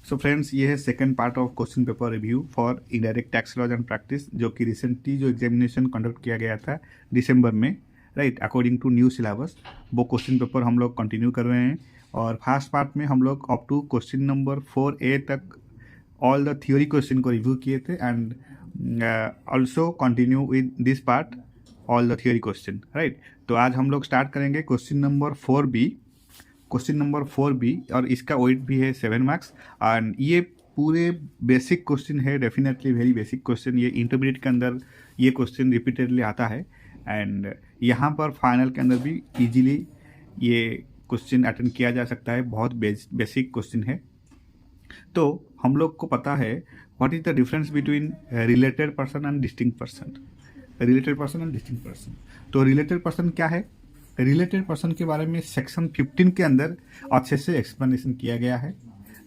सो friends, ये है second part of question paper review for indirect tax laws and practice, जो कि recently जो एग्जामिनेशन कंडक्ट किया गया था दिसंबर में, right, according to new syllabus. वो क्वेश्चन पेपर हम लोग कंटिन्यू कर रहे हैं और फर्स्ट पार्ट में हम लोग up to question number 4A तक ऑल द थ्योरी क्वेश्चन को रिव्यू किए थे and also continue with this part all the theory question, right. तो आज हम लोग स्टार्ट करेंगे question number 4B। Question number 4B और इसका वेट भी है 7 मार्क्स एंड ये पूरे बेसिक क्वेश्चन है, डेफिनेटली वेरी बेसिक क्वेश्चन। ये इंटरमीडिएट के अंदर ये क्वेश्चन रिपीटेडली आता है एंड यहाँ पर फाइनल के अंदर भी इजीली ये क्वेश्चन अटेंड किया जा सकता है। बहुत बेसिक क्वेश्चन है। तो हम लोग को पता है what is the difference between related person and distinct person. Related person and distinct person, तो रिलेटेड पर्सन क्या है? रिलेटेड पर्सन के बारे में सेक्शन 15 के अंदर अच्छे से एक्सप्लेनेशन किया गया है,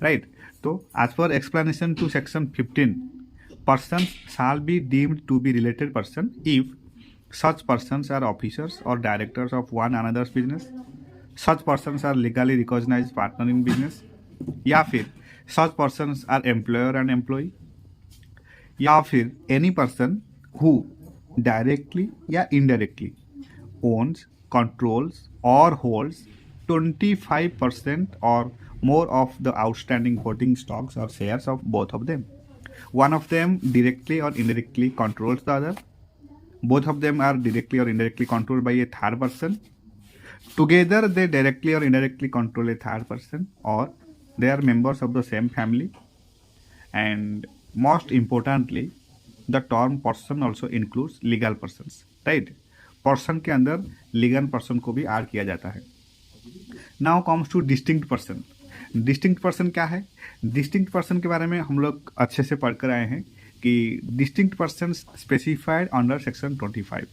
राइट। तो as per explanation to section 15, person shall be deemed to be related person if such persons are officers or directors of one another's business, such persons are legally recognized partner in business, या फिर such persons are employer and employee, या फिर any person who directly या indirectly owns, controls or holds 25% or more of the outstanding voting stocks or shares of both of them. One of them directly or indirectly controls the other. Both of them are directly or indirectly controlled by a third person. Together they directly or indirectly control a third person, or they are members of the same family. And most importantly, the term person also includes legal persons, right? Person के अंदर legal person को भी add किया जाता है। Now comes two distinct person. Distinct person क्या है? Distinct person के बारे में हम लोग अच्छे से पढ़ कर आए हैं कि distinct person specified under section 25,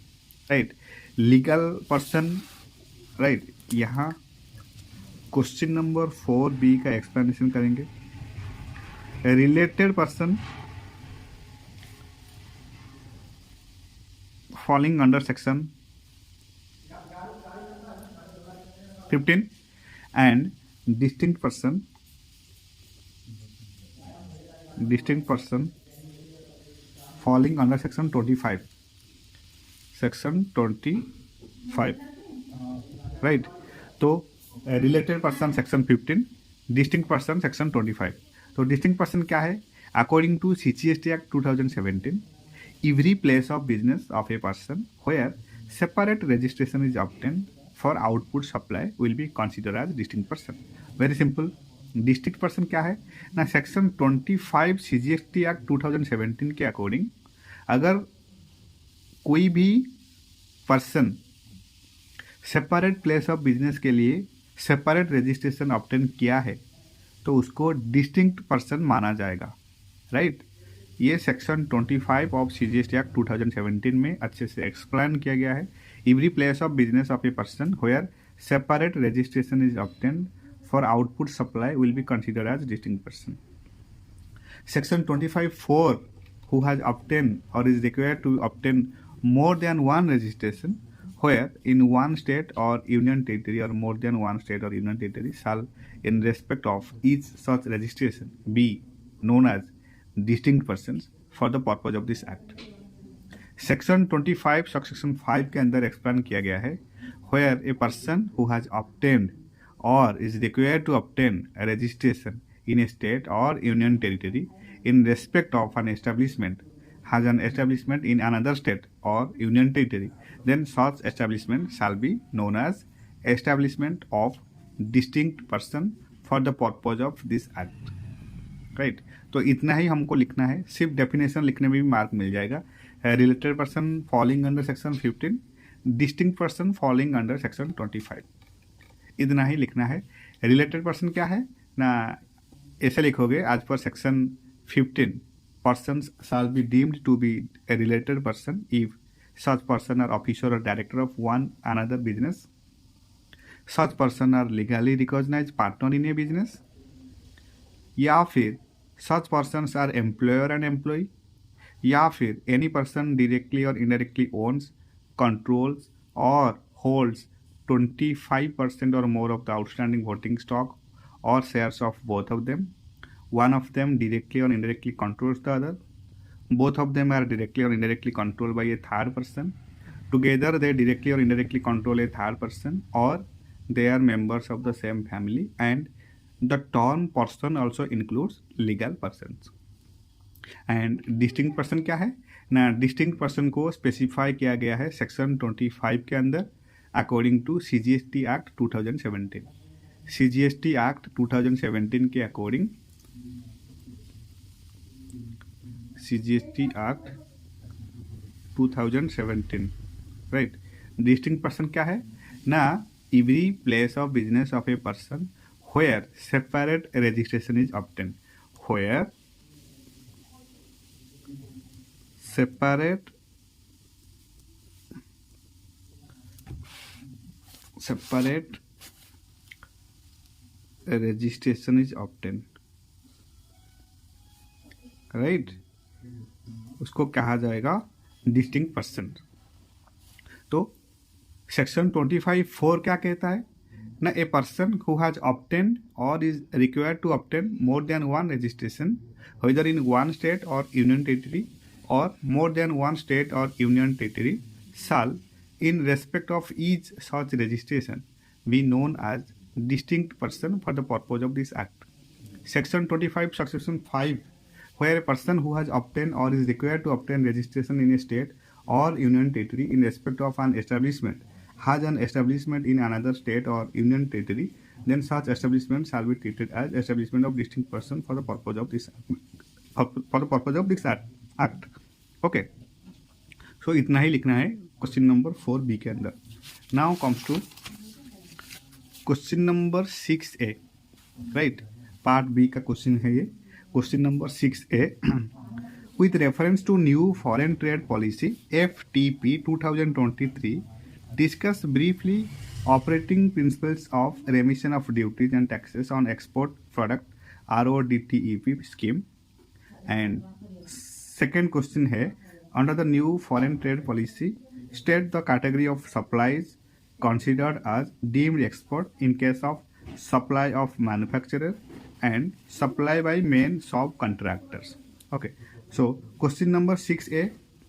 right. Legal person, right. यहाँ क्वेश्चन नंबर 4B का एक्सप्लेनेशन करेंगे। Related person falling under section 15 and distinct person falling under section 25, right। तो related person section 15, distinct person section 25। तो distinct person क्या है? According to CGST act 2017, every place of business of a person where separate registration is obtained for output supply will be considered as distinct person. Very simple. Distinct person क्या है ना? Section 25 CGST act 2017 के according अगर कोई भी person separate place of business के लिए separate registration obtain किया है तो उसको डिस्टिंक्ट पर्सन माना जाएगा, राइट। ये सेक्शन 25 ऑफ CGST एक्ट 2017 में अच्छे से एक्सप्लेन किया गया है। Every place of business of a person where separate registration is obtained for output supply will be considered as distinct person. Section 25(4), who has obtained or is required to obtain more than one registration where in one state or union territory or more than one state or union territory shall in respect of each such registration be known as distinct persons for the purpose of this act. Section 25 subsection 5 के अंदर explain किया गया है where a person who has obtained or is required to obtain registration in a state or union territory in respect of an establishment has an establishment in another state or union territory, then such establishment shall be known as establishment of distinct person for the purpose of this act, right. तो इतना ही हमको लिखना है, सिर्फ definition लिखने में भी mark मिल जाएगा। Related person falling under section 15, distinct person falling under section 25, इतना ही लिखना है। रिलेटेड पर्सन क्या है ना? ऐसे लिखोगे आज पर section 15, persons shall be deemed to be a related person if such person are officer or director of one another business, such person are legally recognized partner in a business, या फिर such persons are employer and employee, या फिर any person directly or indirectly owns, controls or holds 25% or more of the outstanding voting stock or shares of both of them. one of them directly or indirectly controls the other, both of them are directly or indirectly controlled by a third person, together they directly or indirectly control a third person, or they are members of the same family, and the term person also includes legal persons. And distinct person क्या है ना, distinct person को specify किया गया है section 25 के अंदर according to CGST act 2017। CGST act 2017 के according, CGST act 2017, right. Distinct person क्या है ना, every place of business of a person where separate registration is obtain, where separate registration is obtained, right, उसको कहा जाएगा distinct person. तो section 25(4) क्या कहता है ना, a person who has obtained or is required to obtain more than one registration whether in one state or union territory or more than one state or union territory shall, in respect of each such registration, be known as distinct person for the purpose of this act. Section 25, subsection 5, where a person who has obtained or is required to obtain registration in a state or union territory in respect of an establishment has an establishment in another state or union territory, then such establishment shall be treated as establishment of distinct person for the purpose of this act. Okay, so इतना ही लिखना है question number 4B के अंदर। Now comes to question number 6A, right, part B का question है ये। Question number 6A, with reference to new foreign trade policy FTP 2023, discuss briefly operating principles of remission of duties and taxes on export product RODTEP scheme। And second question है, under the new foreign trade policy state the category of supplies considered as deemed export in case of supply of manufacturer and supply by main subcontractors। Okay, so question number 6A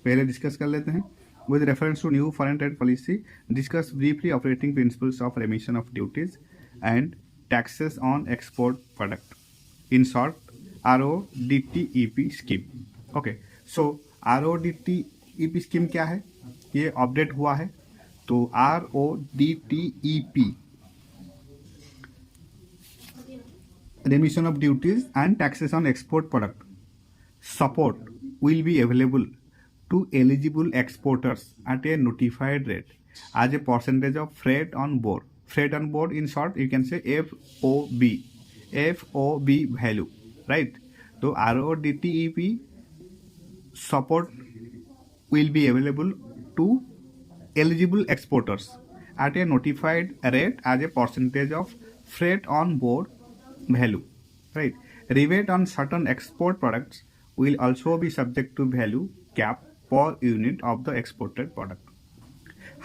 पहले discuss कर लेते हैं। With reference to new foreign trade policy, discuss briefly operating principles of remission of duties and taxes on export product, in short RODTEP scheme। Okay, so RODTEP scheme क्या है, ये update हुआ है। तो RODTEP remission of duties and taxes on export product support will be available to eligible exporters at a notified rate as a percentage of freight on board. Freight on board, in short you can say FOB value, right? So RODTEP support will be available to eligible exporters at a notified rate as a percentage of freight on board value, right? Rebate on certain export products will also be subject to value cap per unit of the exported product.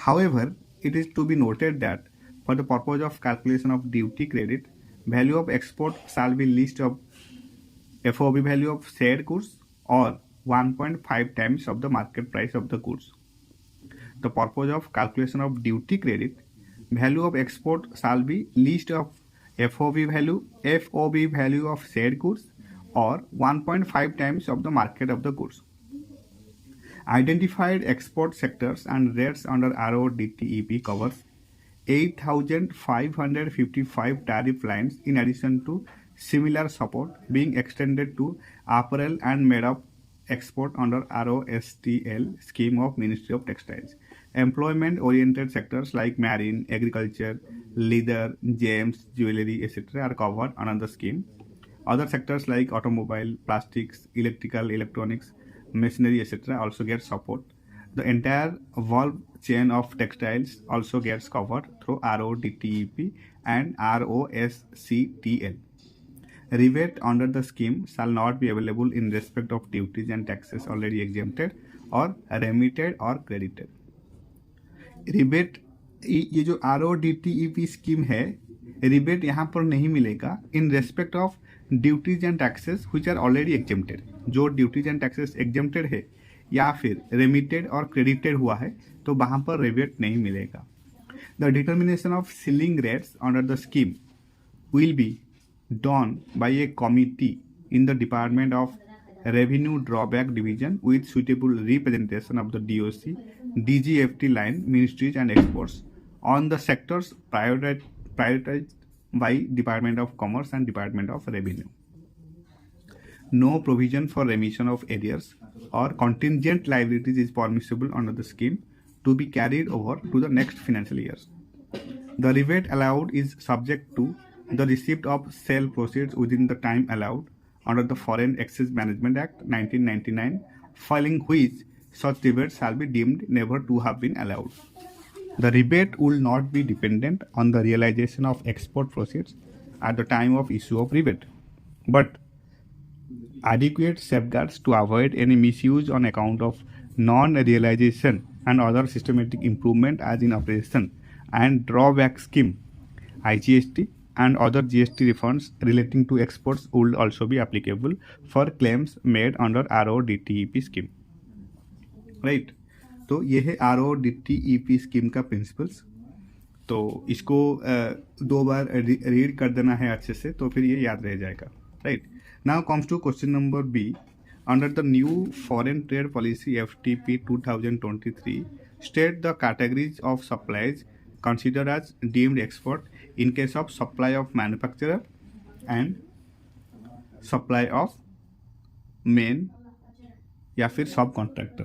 However, it is to be noted that for the purpose of calculation of duty credit, value of export shall be list of FOB value of said goods or 1.5 times of the market price of the goods. The purpose of calculation of duty credit, value of export shall be list of FOB value of said goods or 1.5 times of the market of the goods. Identified export sectors and rates under RODTEP covers 8,555 tariff lines in addition to similar support being extended to apparel and made-up export under ROSTL scheme of Ministry of Textiles. Employment-oriented sectors like marine, agriculture, leather, gems, jewelry, etc. are covered under the scheme. Other sectors like automobile, plastics, electrical, electronics, machinery, etc. also get support. The entire value chain of textiles also gets covered through RODTEP and ROSCTL. Rebate under the scheme shall not be available in respect of duties and taxes already exempted or remitted or credited. Rebate, ये जो RODTEP scheme है, rebate यहाँ पर नहीं मिलेगा in respect of duties and taxes which are already exempted, जो duties and taxes exempted है या फिर रेमिटेड और क्रेडिटेड हुआ है तो वहाँ पर रिबेट नहीं मिलेगा. The determination of ceiling rates under the scheme will be done by a committee in the Department of Revenue Drawback Division with suitable representation of the DOC, DGFT line, ministries and exports on the sectors prioritized by Department of Commerce and Department of Revenue. No provision for remission of arrears or contingent liabilities is permissible under the scheme to be carried over to the next financial years. The rebate allowed is subject to the receipt of sale proceeds within the time allowed under the Foreign Exchange Management Act 1999, following which such rebates shall be deemed never to have been allowed. The rebate will not be dependent on the realization of export proceeds at the time of issue of rebate, but adequate safeguards to avoid any misuse on account of non-realization and other systematic improvement as in operation and drawback scheme, IGST, and other GST refunds relating to exports will also be applicable for claims made under RODTEP scheme. Right? तो ये है RODTEP scheme का principles. तो इसको दो बार read कर देना है अच्छे से तो फिर ये याद रह जाएगा. Right. Now comes to question number B. Under the new foreign trade policy FTP 2023 state the categories of supplies considered as deemed export in case of supply of manufacturer and supply of main या फिर sub contractor.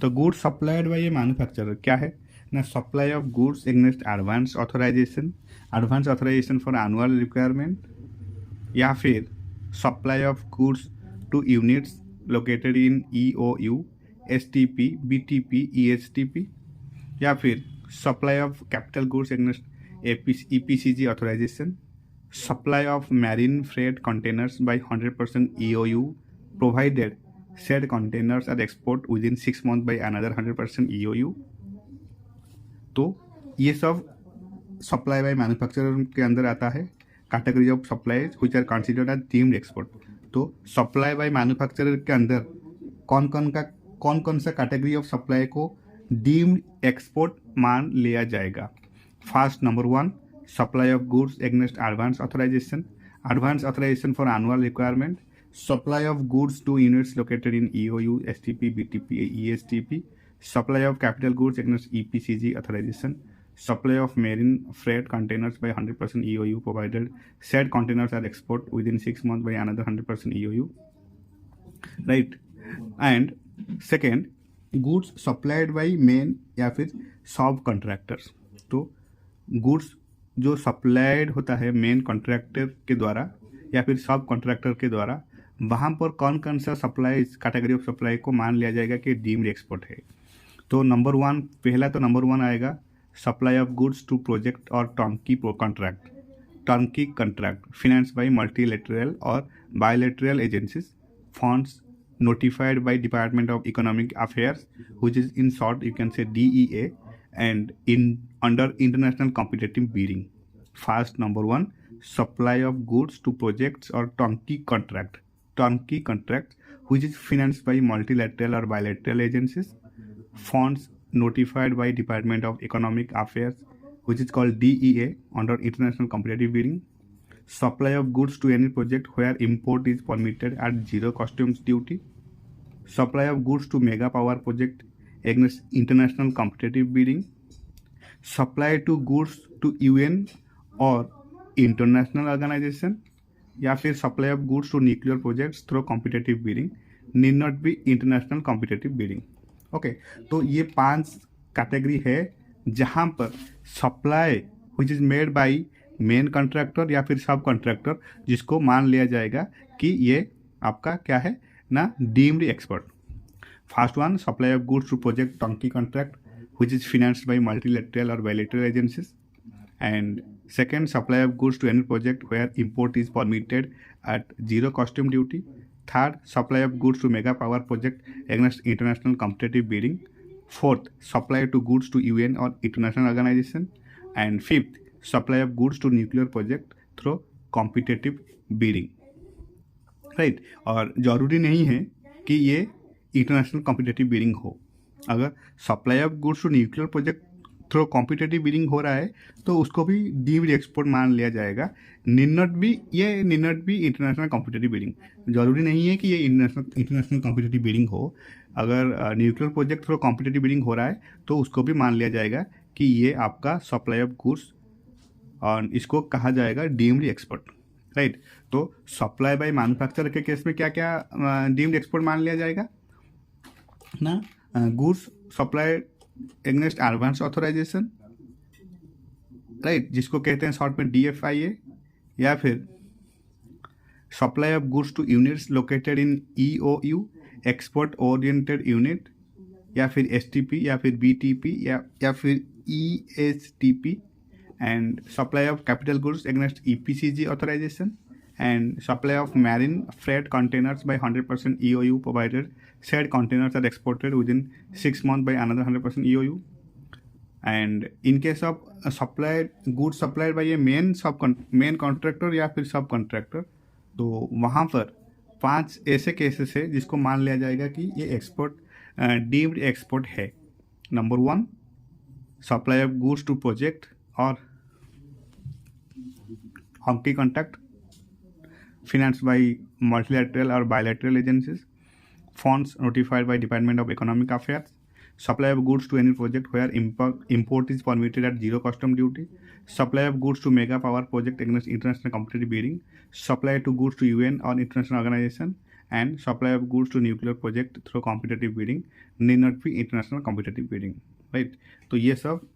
तो goods supplied by a manufacturer क्या है ना, supply of goods against advance authorization for annual requirement, या फिर supply of goods to units located in EOU, STP, BTP, ESTP, या फिर supply of capital goods against EPCG authorization, supply of marine freight containers by 100% EOU provided said containers are export within 6 months by another 100% EOU. तो ये सब supply by manufacturer के अंदर आता है. Category of supplies which are considered as deemed export. तो supply by manufacturer के अंदर कौन कौन सा कैटेगरी ऑफ सप्लाई को डीम्ड एक्सपोर्ट मान लिया जाएगा. First number 1, supply of goods against advance authorization for annual requirement, supply of goods to units located in EOU, STP, BTP, ESTP, supply of capital goods against EPCG authorization, supply of marine freight containers by 100% EOU provided said containers are export within 6 months by another 100% EOU. Right. And second, goods supplied by main या फिर सब contractors. तो goods जो supplied होता है main contractor के द्वारा या फिर सब कॉन्ट्रैक्टर के द्वारा, वहाँ पर कौन कौन सा सप्लाई कैटेगरी ऑफ सप्लाई को मान लिया जाएगा कि डीम्ड एक्सपोर्ट है. तो नंबर 1 आएगा supply of goods to project or turnkey contract finance by multilateral or bilateral agencies, funds notified by Department of Economic Affairs, which is in short you can say DEA, and under international competitive bidding. First, number 1, supply of goods to projects or turnkey contracts which is financed by multilateral or bilateral agencies, funds notified by Department of Economic Affairs, which is called DEA under international competitive bidding. Supply of goods to any project where import is permitted at zero customs duty. Supply of goods to mega power project against international competitive bidding. Supply to goods to UN or international organization, या फिर supply of goods to nuclear projects through competitive bidding need not be international competitive bidding. Okay, तो ये 5 category है जहाँ पर supply which is made by main contractor या फिर sub contractor, जिसको मान लिया जाएगा कि ये आपका क्या है ना, deemed export. First 1, supply of goods to project turnkey contract which is financed by multilateral or bilateral agencies. And second, supply of goods to any project where import is permitted at zero custom duty. Third, supply of goods to mega power project against international competitive bidding. Fourth, supply to goods to UN or international organisation. And fifth, supply of goods to nuclear project through competitive bidding, right. और ज़रूरी नहीं है कि ये international competitive bidding हो। अगर supply of goods to nuclear project through competitive bidding हो रहा है तो उसको भी डीम्ड एक्सपोर्ट मान लिया जाएगा। Need not be international competitive bidding. जरूरी नहीं है कि ये इंटरनेशनल कॉम्पिटिटिव बिडिंग हो। अगर nuclear project through competitive bidding हो रहा है तो उसको भी मान लिया जाएगा कि ये आपका सप्लाई ऑफ गुड्स, और इसको कहा जाएगा डीम्ड एक्सपोर्ट, राइट। तो सप्लाई बाय मैन्युफैक्चरर के केस में क्या क्या डीम्ड एक्सपोर्ट मान लिया जाएगा ना? Goods supply against advance authorization, right, जिसको कहते हैं शॉर्ट में DFIA, या फिर supply of goods to units located in EOU, export oriented unit, या फिर STP, या फिर BTP, या फिर ESTP, and supply of capital goods against EPCG authorization, and supply of marine freight containers by 100% EOU provided said containers are exported within 6 months by another 100% EOU. And in case of supplied goods supplied by a main contractor या फिर sub contractor, तो वहाँ पर 5 ऐसे cases है जिसको मान लिया जाएगा कि ये एक्सपोर्ट डीम्ड एक्सपोर्ट है। Number 1, supply of goods to project or hockey contract financed by multilateral or bilateral agencies, funds notified by Department of Economic Affairs, supply of goods to any project where import is permitted at zero custom duty, supply of goods to mega power project against international competitive bidding, supply to goods to UN or international organization, and supply of goods to nuclear project through competitive bidding need not be international competitive bidding, right। तो ये सब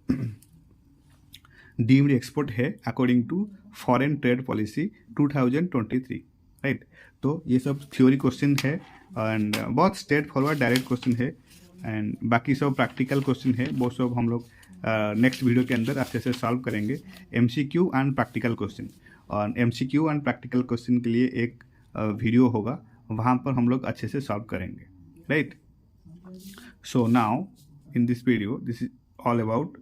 deemed export है according to foreign trade policy 2023, right. तो ये सब theory question है and बहुत straightforward direct question है, एंड बाकी सब प्रैक्टिकल क्वेश्चन है। वो सब हम लोग नेक्स्ट वीडियो के अंदर अच्छे से सॉल्व करेंगे। MCQ एंड प्रैक्टिकल क्वेश्चन, और MCQ एंड प्रैक्टिकल क्वेश्चन के लिए एक वीडियो होगा, वहाँ पर हम लोग अच्छे से सॉल्व करेंगे, right. So now in this video this is all about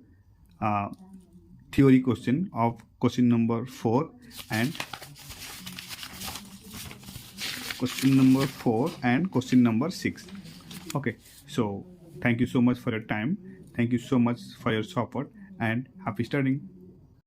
theory question of question number 4 and question number 6. Okay, so thank you so much for your time, thank you so much for your support, and happy studying.